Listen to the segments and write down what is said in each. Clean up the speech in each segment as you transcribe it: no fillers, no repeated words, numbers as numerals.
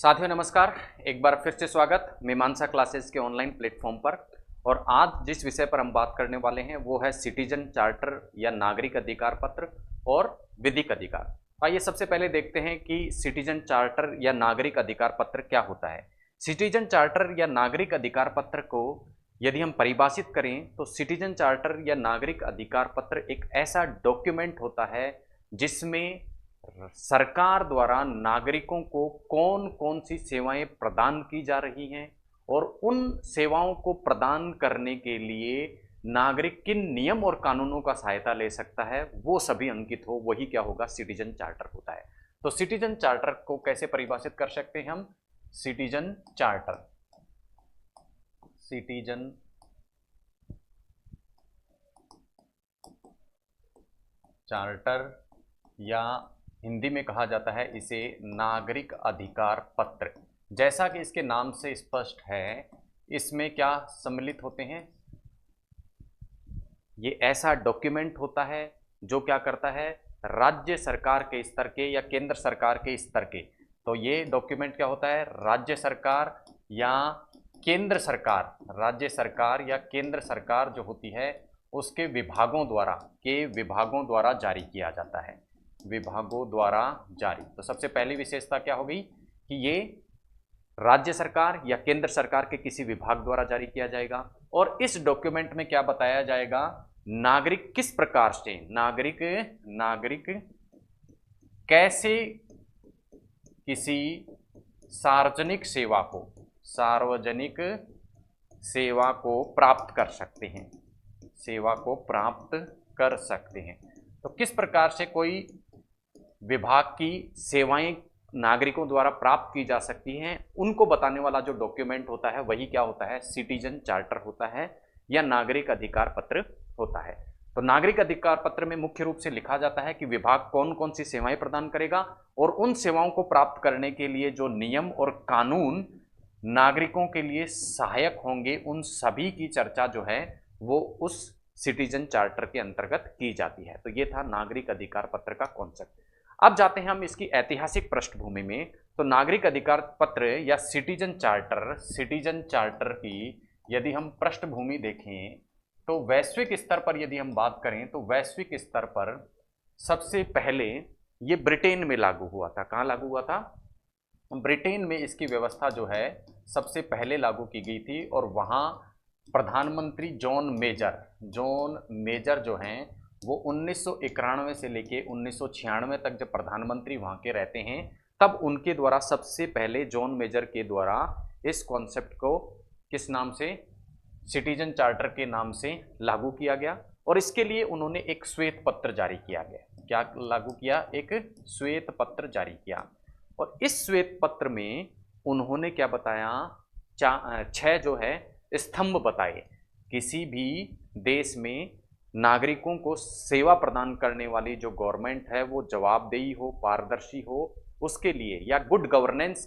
साथियों नमस्कार। एक बार फिर से स्वागत मीमांसा क्लासेस के ऑनलाइन प्लेटफॉर्म पर। और आज जिस विषय पर हम बात करने वाले हैं वो है सिटीजन चार्टर या नागरिक अधिकार पत्र और विधिक अधिकार। आइए सबसे पहले देखते हैं कि सिटीजन चार्टर या नागरिक अधिकार पत्र क्या होता है। सिटीजन चार्टर या नागरिक अधिकार पत्र को यदि हम परिभाषित करें तो सिटीजन चार्टर या नागरिक अधिकार पत्र एक ऐसा डॉक्यूमेंट होता है जिसमें सरकार द्वारा नागरिकों को कौन कौन सी सेवाएं प्रदान की जा रही हैं और उन सेवाओं को प्रदान करने के लिए नागरिक किन नियम और कानूनों का सहायता ले सकता है वो सभी अंकित हो, वही क्या होगा, सिटीजन चार्टर होता है। तो सिटीजन चार्टर को कैसे परिभाषित कर सकते हैं हम? सिटीजन चार्टर, सिटीजन चार्टर या हिंदी में कहा जाता है इसे नागरिक अधिकार पत्र। जैसा कि इसके नाम से स्पष्ट है, इसमें क्या सम्मिलित होते हैं? ये ऐसा डॉक्यूमेंट होता है जो क्या करता है, राज्य सरकार के स्तर के या केंद्र सरकार के स्तर के। तो ये डॉक्यूमेंट क्या होता है, राज्य सरकार या केंद्र सरकार, राज्य सरकार या केंद्र सरकार जो होती है उसके विभागों द्वारा जारी किया जाता है, विभागों द्वारा जारी। तो सबसे पहली विशेषता क्या हो गई कि ये राज्य सरकार या केंद्र सरकार के किसी विभाग द्वारा जारी किया जाएगा। और इस डॉक्यूमेंट में क्या बताया जाएगा, नागरिक किस प्रकार से, नागरिक कैसे किसी सार्वजनिक सेवा को प्राप्त कर सकते हैं, सेवा को प्राप्त कर सकते हैं। तो किस प्रकार से कोई विभाग की सेवाएं नागरिकों द्वारा प्राप्त की जा सकती हैं, उनको बताने वाला जो डॉक्यूमेंट होता है वही क्या होता है, सिटीजन चार्टर होता है या नागरिक अधिकार पत्र होता है। तो नागरिक अधिकार पत्र में मुख्य रूप से लिखा जाता है कि विभाग कौन कौन सी सेवाएं प्रदान करेगा और उन सेवाओं को प्राप्त करने के लिए जो नियम और कानून नागरिकों के लिए सहायक होंगे, उन सभी की चर्चा जो है वो उस सिटीजन चार्टर के अंतर्गत की जाती है। तो ये था नागरिक अधिकार पत्र का कॉन्सेप्ट। अब जाते हैं हम इसकी ऐतिहासिक पृष्ठभूमि में। तो नागरिक अधिकार पत्र या सिटीजन चार्टर की यदि हम पृष्ठभूमि देखें तो वैश्विक स्तर पर यदि हम बात करें तो वैश्विक स्तर पर सबसे पहले ये ब्रिटेन में लागू हुआ था। कहाँ लागू हुआ था? ब्रिटेन में इसकी व्यवस्था जो है सबसे पहले लागू की गई थी और वहाँ प्रधानमंत्री जॉन मेजर जो हैं वो 1991 से लेके 1996 तक जब प्रधानमंत्री वहाँ के रहते हैं तब उनके द्वारा सबसे पहले जॉन मेजर के द्वारा इस कॉन्सेप्ट को किस नाम से, सिटीजन चार्टर के नाम से लागू किया गया। और इसके लिए उन्होंने एक श्वेत पत्र जारी किया गया। क्या लागू किया? एक श्वेत पत्र जारी किया। और इस श्वेत पत्र में उन्होंने क्या बताया, 6 जो है स्तंभ बताए। किसी भी देश में नागरिकों को सेवा प्रदान करने वाली जो गवर्नमेंट है वो जवाबदेही हो, पारदर्शी हो, उसके लिए या गुड गवर्नेंस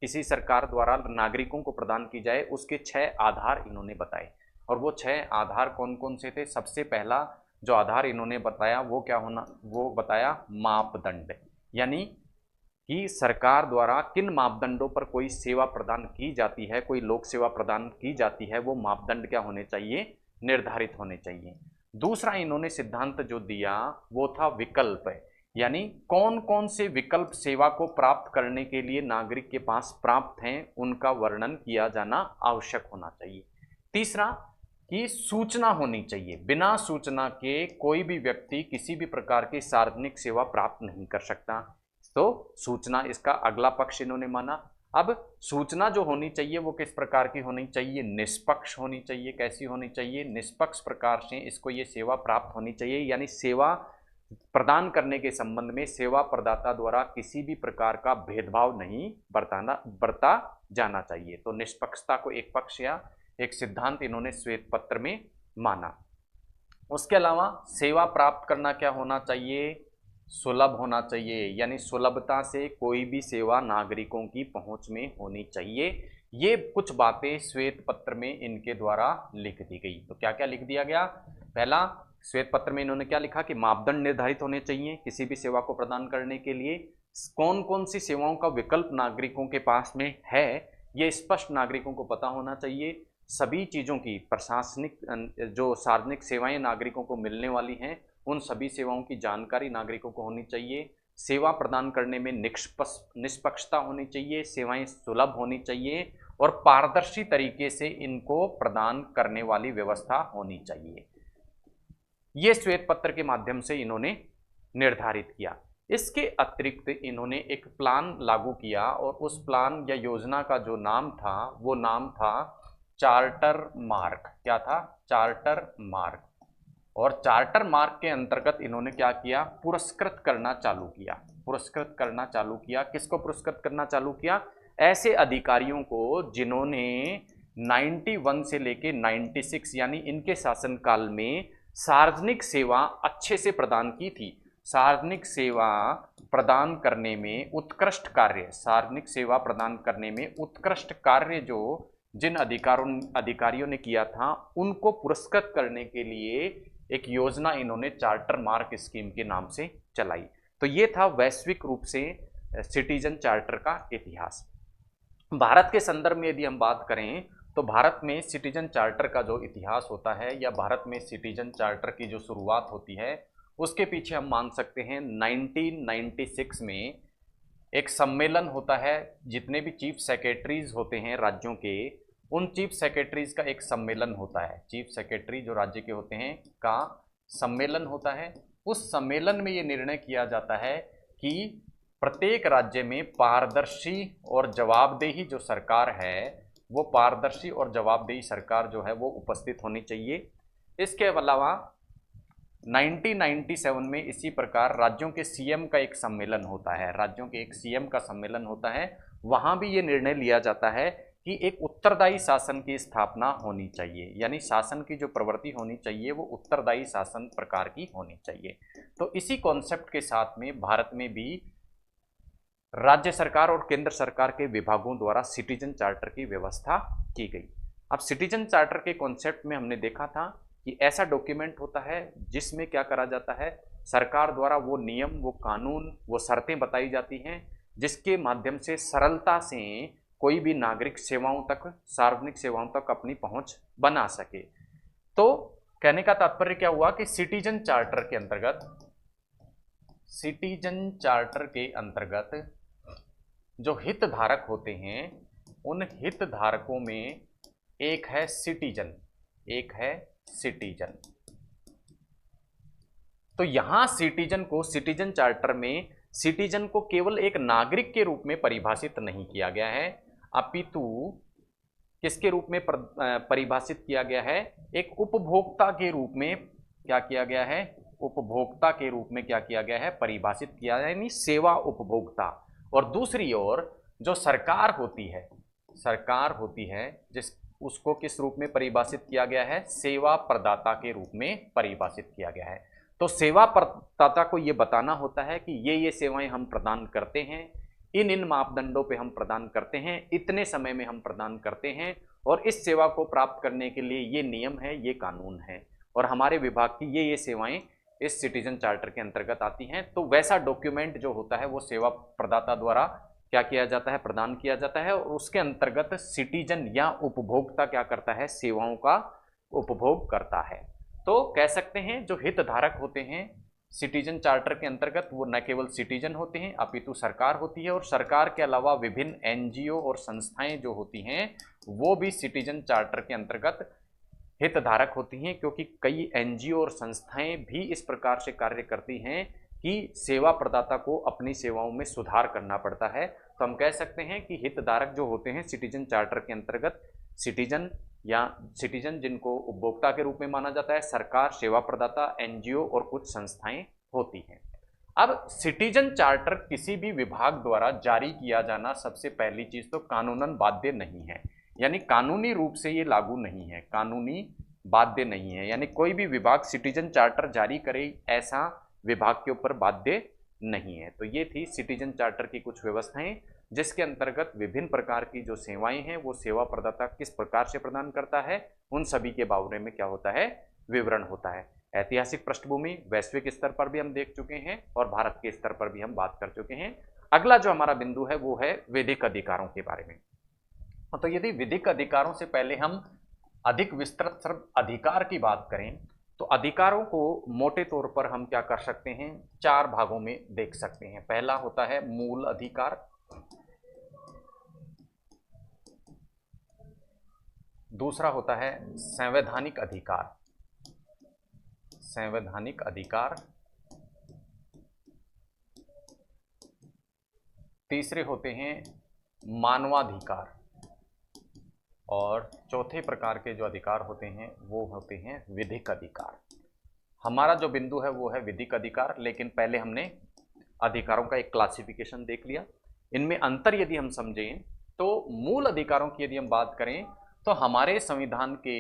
किसी सरकार द्वारा नागरिकों को प्रदान की जाए, उसके 6 आधार इन्होंने बताए। और वो 6 आधार कौन कौन से थे? सबसे पहला जो आधार इन्होंने बताया वो क्या होना, वो बताया मापदंड, यानी कि सरकार द्वारा किन मापदंडों पर कोई सेवा प्रदान की जाती है, कोई लोक सेवा प्रदान की जाती है, वो मापदंड क्या होने चाहिए, निर्धारित होने चाहिए। दूसरा इन्होंने सिद्धांत जो दिया वो था विकल्प, यानी कौन कौन से विकल्प सेवा को प्राप्त करने के लिए नागरिक के पास प्राप्त हैं, उनका वर्णन किया जाना आवश्यक होना चाहिए। तीसरा कि सूचना होनी चाहिए, बिना सूचना के कोई भी व्यक्ति किसी भी प्रकार की सार्वजनिक सेवा प्राप्त नहीं कर सकता। तो सूचना इसका अगला पक्ष इन्होंने माना। अब सूचना जो होनी चाहिए वो किस प्रकार की होनी चाहिए, निष्पक्ष होनी चाहिए। कैसी होनी चाहिए? निष्पक्ष प्रकार से इसको ये सेवा प्राप्त होनी चाहिए, यानी सेवा प्रदान करने के संबंध में सेवा प्रदाता द्वारा किसी भी प्रकार का भेदभाव नहीं बरता जाना चाहिए। तो निष्पक्षता को एक पक्ष या एक सिद्धांत इन्होंने श्वेत पत्र में माना। उसके अलावा सेवा प्राप्त करना क्या होना चाहिए, सुलभ होना चाहिए, यानी सुलभता से कोई भी सेवा नागरिकों की पहुंच में होनी चाहिए। ये कुछ बातें श्वेत पत्र में इनके द्वारा लिख दी गई। तो क्या क्या लिख दिया गया? पहला, श्वेत पत्र में इन्होंने क्या लिखा कि मापदंड निर्धारित होने चाहिए किसी भी सेवा को प्रदान करने के लिए। कौन कौन सी सेवाओं का विकल्प नागरिकों के पास में है, ये स्पष्ट नागरिकों को पता होना चाहिए। सभी चीज़ों की प्रशासनिक जो सार्वजनिक सेवाएं नागरिकों को मिलने वाली हैं, उन सभी सेवाओं की जानकारी नागरिकों को होनी चाहिए। सेवा प्रदान करने में निष्पक्षता होनी चाहिए, सेवाएं सुलभ होनी चाहिए और पारदर्शी तरीके से इनको प्रदान करने वाली व्यवस्था होनी चाहिए। ये श्वेत पत्र के माध्यम से इन्होंने निर्धारित किया। इसके अतिरिक्त इन्होंने एक प्लान लागू किया और उस प्लान या योजना का जो नाम था वो नाम था चार्टर मार्क। क्या था? Charter mark. और चार्टर मार्क के अंतर्गत इन्होंने क्या किया? पुरस्कृत करना चालू किया। पुरस्कृत करना चालू किया। किसको पुरस्कृत करना चालू किया? ऐसे अधिकारियों को जिन्होंने 91 से लेके 96 यानी इनके शासनकाल में सार्वजनिक सेवा अच्छे से प्रदान की थी। सार्वजनिक सेवा प्रदान करने में उत्कृष्ट कार्य, सार्वजनिक सेवा प्रदान करने में उत्कृष्ट कार्य जो जिन अधिकारियों ने किया था, उनको पुरस्कृत करने के लिए एक योजना इन्होंने चार्टर मार्क स्कीम के नाम से चलाई। तो ये था वैश्विक रूप से सिटीजन चार्टर का इतिहास। भारत के संदर्भ में यदि हम बात करें तो भारत में सिटीजन चार्टर का जो इतिहास होता है या भारत में सिटीजन चार्टर की जो शुरुआत होती है, उसके पीछे हम मान सकते हैं 1996 में एक सम्मेलन होता है। जितने भी चीफ सेक्रेटरीज होते हैं राज्यों के, उन चीफ सेक्रेटरीज का एक सम्मेलन होता है। चीफ सेक्रेटरी जो राज्य के होते हैं का सम्मेलन होता है। उस सम्मेलन में ये निर्णय किया जाता है कि प्रत्येक राज्य में पारदर्शी और जवाबदेही जो सरकार है, वो पारदर्शी और जवाबदेही सरकार जो है वो उपस्थित होनी चाहिए। इसके अलावा 1997 में इसी प्रकार राज्यों के सीएम का एक सम्मेलन होता है। राज्यों के एक सीएम का सम्मेलन होता है। वहाँ भी ये निर्णय लिया जाता है कि एक उत्तरदायी शासन की स्थापना होनी चाहिए, यानी शासन की जो प्रवृत्ति होनी चाहिए वो उत्तरदायी शासन प्रकार की होनी चाहिए। तो इसी कॉन्सेप्ट के साथ में भारत में भी राज्य सरकार और केंद्र सरकार के विभागों द्वारा सिटीजन चार्टर की व्यवस्था की गई। अब सिटीजन चार्टर के कॉन्सेप्ट में हमने देखा था कि ऐसा डॉक्यूमेंट होता है जिसमें क्या करा जाता है, सरकार द्वारा वो नियम, वो कानून, वो शर्तें बताई जाती हैं जिसके माध्यम से सरलता से कोई भी नागरिक सेवाओं तक, सार्वजनिक सेवाओं तक अपनी पहुंच बना सके। तो कहने का तात्पर्य क्या हुआ कि सिटीजन चार्टर के अंतर्गत, सिटीजन चार्टर के अंतर्गत जो हितधारक होते हैं, उन हितधारकों में एक है सिटीजन, एक है सिटीजन। तो यहां सिटीजन को, सिटीजन चार्टर में सिटीजन को केवल एक नागरिक के रूप में परिभाषित नहीं किया गया है, अपितु किसके रूप में परिभाषित किया गया है? एक उपभोक्ता के रूप में क्या किया गया है? उपभोक्ता के रूप में क्या किया गया है? परिभाषित किया है, यानी सेवा उपभोक्ता। और दूसरी ओर जो सरकार होती है, सरकार होती है जिस उसको किस रूप में परिभाषित किया गया है? सेवा प्रदाता के रूप में परिभाषित किया गया है। तो सेवा प्रदाता को ये बताना होता है कि ये सेवाएं हम प्रदान करते हैं, इन मापदंडों पे हम प्रदान करते हैं, इतने समय में हम प्रदान करते हैं, और इस सेवा को प्राप्त करने के लिए ये नियम है, ये कानून है, और हमारे विभाग की ये सेवाएं इस सिटीजन चार्टर के अंतर्गत आती हैं। तो वैसा डॉक्यूमेंट जो होता है वो सेवा प्रदाता द्वारा क्या किया जाता है? प्रदान किया जाता है, और उसके अंतर्गत सिटीजन या उपभोक्ता क्या करता है? सेवाओं का उपभोग करता है। तो कह सकते हैं जो हितधारक होते हैं सिटीजन चार्टर के अंतर्गत, वो न केवल सिटीजन होते हैं अपितु सरकार होती है, और सरकार के अलावा विभिन्न एनजीओ और संस्थाएं जो होती हैं वो भी सिटीजन चार्टर के अंतर्गत हितधारक होती हैं, क्योंकि कई एनजीओ और संस्थाएं भी इस प्रकार से कार्य करती हैं कि सेवा प्रदाता को अपनी सेवाओं में सुधार करना पड़ता है। तो हम कह सकते हैं कि हितधारक जो होते हैं सिटीजन चार्टर के अंतर्गत, सिटीजन या सिटीजन जिनको उपभोक्ता के रूप में माना जाता है, सरकार, सेवा प्रदाता, एनजीओ और कुछ संस्थाएं होती हैं। अब सिटीजन चार्टर किसी भी विभाग द्वारा जारी किया जाना सबसे पहली चीज तो कानूनन बाध्य नहीं है, यानी कानूनी रूप से ये लागू नहीं है, कानूनी बाध्य नहीं है, यानी कोई भी विभाग सिटीजन चार्टर जारी करे ऐसा विभाग के ऊपर बाध्य नहीं है। तो ये थी सिटीजन चार्टर की कुछ व्यवस्थाएं जिसके अंतर्गत विभिन्न प्रकार की जो सेवाएं हैं वो सेवा प्रदाता किस प्रकार से प्रदान करता है, उन सभी के बारे में क्या होता है? विवरण होता है। ऐतिहासिक पृष्ठभूमि वैश्विक स्तर पर भी हम देख चुके हैं और भारत के स्तर पर भी हम बात कर चुके हैं। अगला जो हमारा बिंदु है वो है विधिक अधिकारों के बारे में। तो यदि विधिक अधिकारों से पहले हम अधिक विस्तृत अधिकार की बात करें तो अधिकारों को मोटे तौर पर हम क्या कर सकते हैं, 4 भागों में देख सकते हैं। पहला होता है मूल अधिकार, दूसरा होता है संवैधानिक अधिकार, संवैधानिक अधिकार, तीसरे होते हैं मानवाधिकार, और चौथे प्रकार के जो अधिकार होते हैं वो होते हैं विधिक अधिकार। हमारा जो बिंदु है वो है विधिक अधिकार, लेकिन पहले हमने अधिकारों का एक क्लासिफिकेशन देख लिया। इनमें अंतर यदि हम समझें तो मूल अधिकारों की यदि हम बात करें तो हमारे संविधान के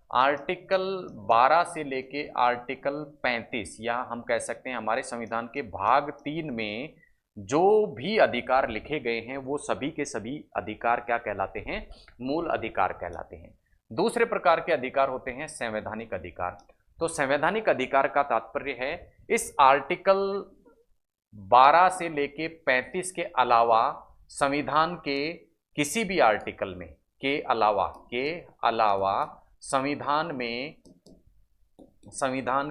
आर्टिकल 12 से लेके आर्टिकल 35, या हम कह सकते हैं हमारे संविधान के भाग 3 में जो भी अधिकार लिखे गए हैं वो सभी के सभी अधिकार क्या कहलाते हैं, मूल अधिकार कहलाते हैं। दूसरे प्रकार के अधिकार होते हैं संवैधानिक अधिकार। तो संवैधानिक अधिकार का तात्पर्य है इस आर्टिकल 12 से लेके 35 के अलावा संविधान के किसी भी आर्टिकल में के अलावा संविधान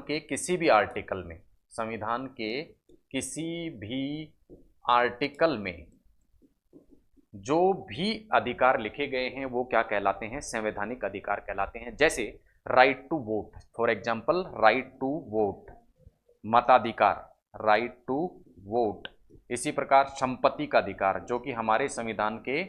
के किसी भी आर्टिकल में, संविधान के किसी भी आर्टिकल में जो भी अधिकार लिखे गए हैं वो क्या कहलाते हैं, संवैधानिक अधिकार कहलाते हैं। जैसे right to vote, for example right to vote, मताधिकार, राइट टू वोट। इसी प्रकार संपत्ति का अधिकार जो कि हमारे संविधान के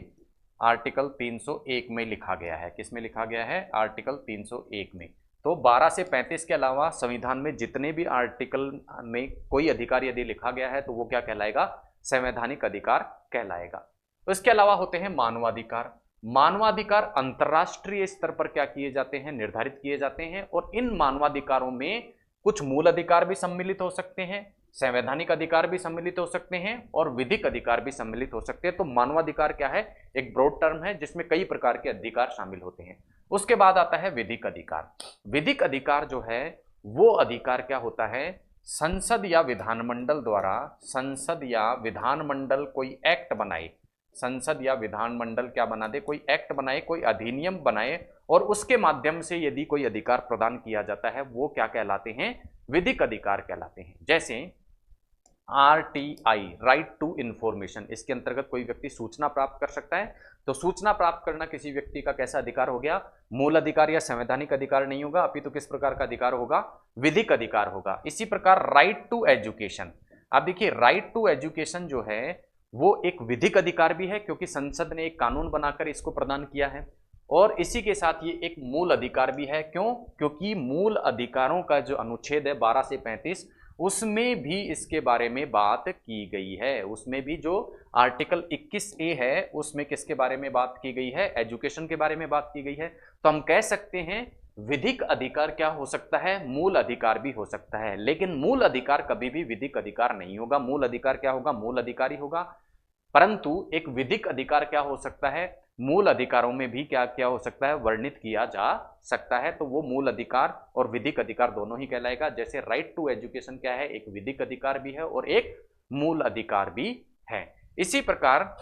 आर्टिकल 301 में लिखा गया है। किस में लिखा गया है, आर्टिकल 301 में। तो 12 से 35 के अलावा संविधान में जितने भी आर्टिकल में कोई अधिकार यदि लिखा गया है तो वो क्या कहलाएगा, संवैधानिक अधिकार कहलाएगा। इसके अलावा होते हैं मानवाधिकार। मानवाधिकार अंतर्राष्ट्रीय स्तर पर क्या किए जाते हैं, निर्धारित किए जाते हैं, और इन मानवाधिकारों में कुछ मूल अधिकार भी सम्मिलित हो सकते हैं, संवैधानिक अधिकार भी सम्मिलित हो सकते हैं, और विधिक अधिकार भी सम्मिलित हो सकते हैं। तो मानवाधिकार क्या है, एक ब्रॉड टर्म है जिसमें कई प्रकार के अधिकार शामिल होते हैं। उसके बाद आता है विधिक अधिकार। विधिक अधिकार जो है वो अधिकार क्या होता है, संसद या विधानमंडल द्वारा, संसद या विधानमंडल कोई एक्ट बनाए, संसद या विधानमंडल क्या बना दे, कोई एक्ट बनाए, कोई अधिनियम बनाए, और उसके माध्यम से यदि कोई अधिकार प्रदान किया जाता है वो क्या कहलाते हैं, विधिक अधिकार कहलाते हैं। जैसे RTI, राइट टू इंफॉर्मेशन, इसके अंतर्गत कोई व्यक्ति सूचना प्राप्त कर सकता है। तो सूचना प्राप्त करना किसी व्यक्ति का कैसा अधिकार हो गया, मूल अधिकार या संवैधानिक अधिकार नहीं होगा, अपितु किस प्रकार का अधिकार होगा, विधिक अधिकार होगा। इसी प्रकार राइट टू एजुकेशन, अब देखिए राइट टू एजुकेशन जो है वो एक विधिक अधिकार भी है क्योंकि संसद ने एक कानून बनाकर इसको प्रदान किया है, और इसी के साथ ये एक मूल अधिकार भी है। क्यों, क्योंकि मूल अधिकारों का जो अनुच्छेद है 12 से 35 उसमें भी इसके बारे में बात की गई है। उसमें भी जो आर्टिकल 21A है उसमें किसके बारे में बात की गई है, एजुकेशन के बारे में बात की गई है। तो हम कह सकते हैं विधिक अधिकार क्या हो सकता है, मूल अधिकार भी हो सकता है, लेकिन मूल अधिकार कभी भी विधिक अधिकार नहीं होगा। मूल अधिकार क्या होगा, मूल अधिकार ही होगा। परंतु एक विधिक अधिकार क्या हो सकता है, मूल अधिकारों में भी क्या क्या हो सकता है, वर्णित किया जा सकता है। तो वो मूल अधिकार और विधिक अधिकार दोनों ही कहलाएगा। जैसे राइट टू एजुकेशन क्या है, एक विधिक अधिकार भी है और एक मूल अधिकार भी है। इसी प्रकार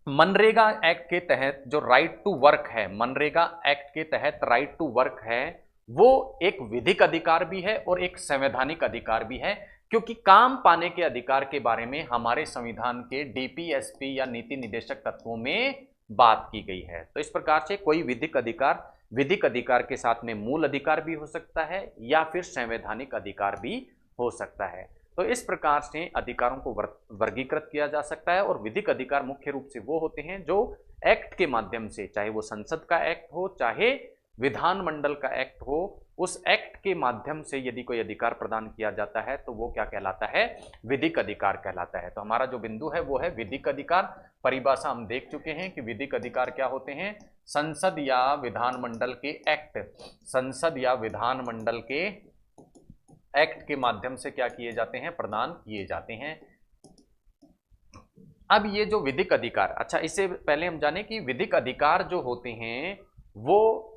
मनरेगा एक्ट के तहत जो राइट टू वर्क है, मनरेगा एक्ट के तहत राइट टू वर्क है, वो एक विधिक अधिकार भी है और एक संवैधानिक अधिकार भी है, क्योंकि काम पाने के अधिकार के बारे में हमारे संविधान के DPSP या नीति निदेशक तत्वों में बात की गई है। तो इस प्रकार से कोई विधिक अधिकार के साथ में मूल अधिकार भी हो सकता है या फिर संवैधानिक अधिकार भी हो सकता है। तो इस प्रकार से अधिकारों को वर्गीकृत किया जा सकता है। और विधिक अधिकार मुख्य रूप से वो होते हैं जो एक्ट के माध्यम से, चाहे वो संसद का एक्ट हो चाहे विधानमंडल का एक्ट हो, उस एक्ट के माध्यम से यदि कोई अधिकार प्रदान किया जाता है तो वो क्या कहलाता है, विधिक अधिकार कहलाता है। तो हमारा जो बिंदु है वो है विधिक अधिकार। परिभाषा हम देख चुके हैं कि विधिक अधिकार क्या होते हैं, संसद या विधानमंडल के एक्ट, संसद या विधानमंडल के एक्ट के माध्यम से क्या किए जाते हैं, प्रदान किए जाते हैं। अब ये जो विधिक अधिकार, अच्छा इससे पहले हम जाने कि विधिक अधिकार जो होते हैं वो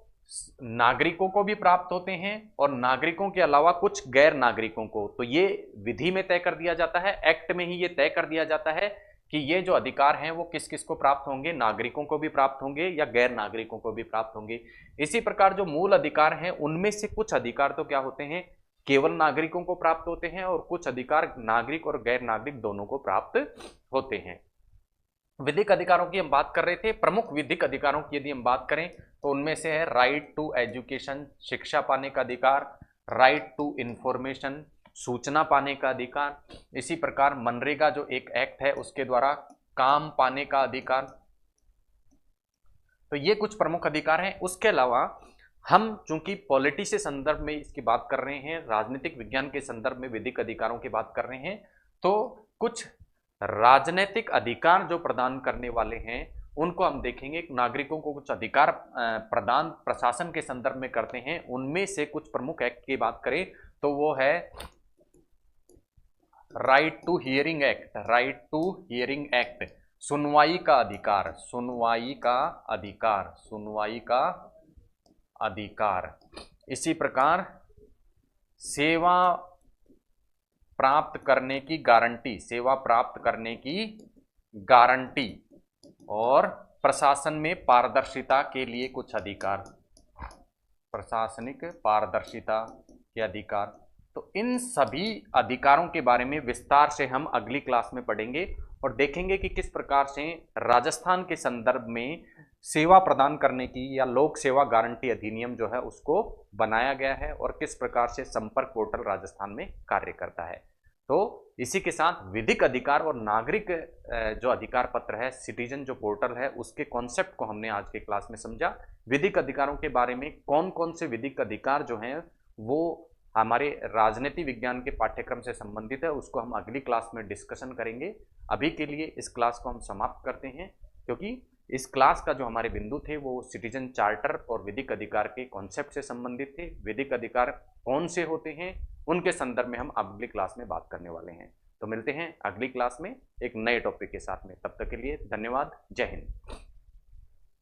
नागरिकों को भी प्राप्त होते हैं और नागरिकों के अलावा कुछ गैर नागरिकों को। तो ये विधि में तय कर दिया जाता है, एक्ट में ही ये तय कर दिया जाता है कि ये जो अधिकार हैं वो किस किस को प्राप्त होंगे, नागरिकों को भी प्राप्त होंगे या गैर नागरिकों को भी प्राप्त होंगे। इसी प्रकार जो मूल अधिकार हैं उनमें से कुछ अधिकार तो क्या होते हैं, केवल नागरिकों को प्राप्त होते हैं और कुछ अधिकार नागरिक और गैर नागरिक दोनों को प्राप्त होते हैं। विधिक अधिकारों की हम बात कर रहे थे। प्रमुख विधिक अधिकारों की यदि हम बात करें तो उनमें से है राइट टू एजुकेशन, शिक्षा पाने का अधिकार, राइट टू इंफॉर्मेशन, सूचना पाने का अधिकार, इसी प्रकार मनरेगा जो एक एक्ट है उसके द्वारा काम पाने का अधिकार। तो ये कुछ प्रमुख अधिकार हैं। उसके अलावा हम चूंकि पॉलिटी से संदर्भ में इसकी बात कर रहे हैं, राजनीतिक विज्ञान के संदर्भ में विधिक अधिकारों की बात कर रहे हैं, तो कुछ राजनीतिक अधिकार जो प्रदान करने वाले हैं उनको हम देखेंगे। नागरिकों को कुछ अधिकार प्रदान प्रशासन के संदर्भ में करते हैं, उनमें से कुछ प्रमुख एक्ट की बात करें तो वो है right to hearing act, right to hearing act, सुनवाई का अधिकार, सुनवाई का अधिकार, सुनवाई का अधिकार। इसी प्रकार सेवा प्राप्त करने की गारंटी, सेवा प्राप्त करने की गारंटी और प्रशासन में पारदर्शिता के लिए कुछ अधिकार, प्रशासनिक पारदर्शिता के अधिकार। तो इन सभी अधिकारों के बारे में विस्तार से हम अगली क्लास में पढ़ेंगे और देखेंगे कि किस प्रकार से राजस्थान के संदर्भ में सेवा प्रदान करने की या लोक सेवा गारंटी अधिनियम जो है उसको बनाया गया है और किस प्रकार से संपर्क पोर्टल राजस्थान में कार्य करता है। तो इसी के साथ विधिक अधिकार और नागरिक जो अधिकार पत्र है, सिटीजन जो पोर्टल है, उसके कॉन्सेप्ट को हमने आज के क्लास में समझा। विधिक अधिकारों के बारे में कौन कौन से विधिक अधिकार जो हैं वो हमारे राजनीति विज्ञान के पाठ्यक्रम से संबंधित है, उसको हम अगली क्लास में डिस्कशन करेंगे। अभी के लिए इस क्लास को हम समाप्त करते हैं, क्योंकि इस क्लास का जो हमारे बिंदु थे वो सिटीजन चार्टर और विधिक अधिकार के कॉन्सेप्ट से संबंधित थे। विधिक अधिकार कौन से होते हैं उनके संदर्भ में हम अगली क्लास में बात करने वाले हैं। तो मिलते हैं अगली क्लास में एक नए टॉपिक के साथ में। तब तक के लिए धन्यवाद। जय हिंद।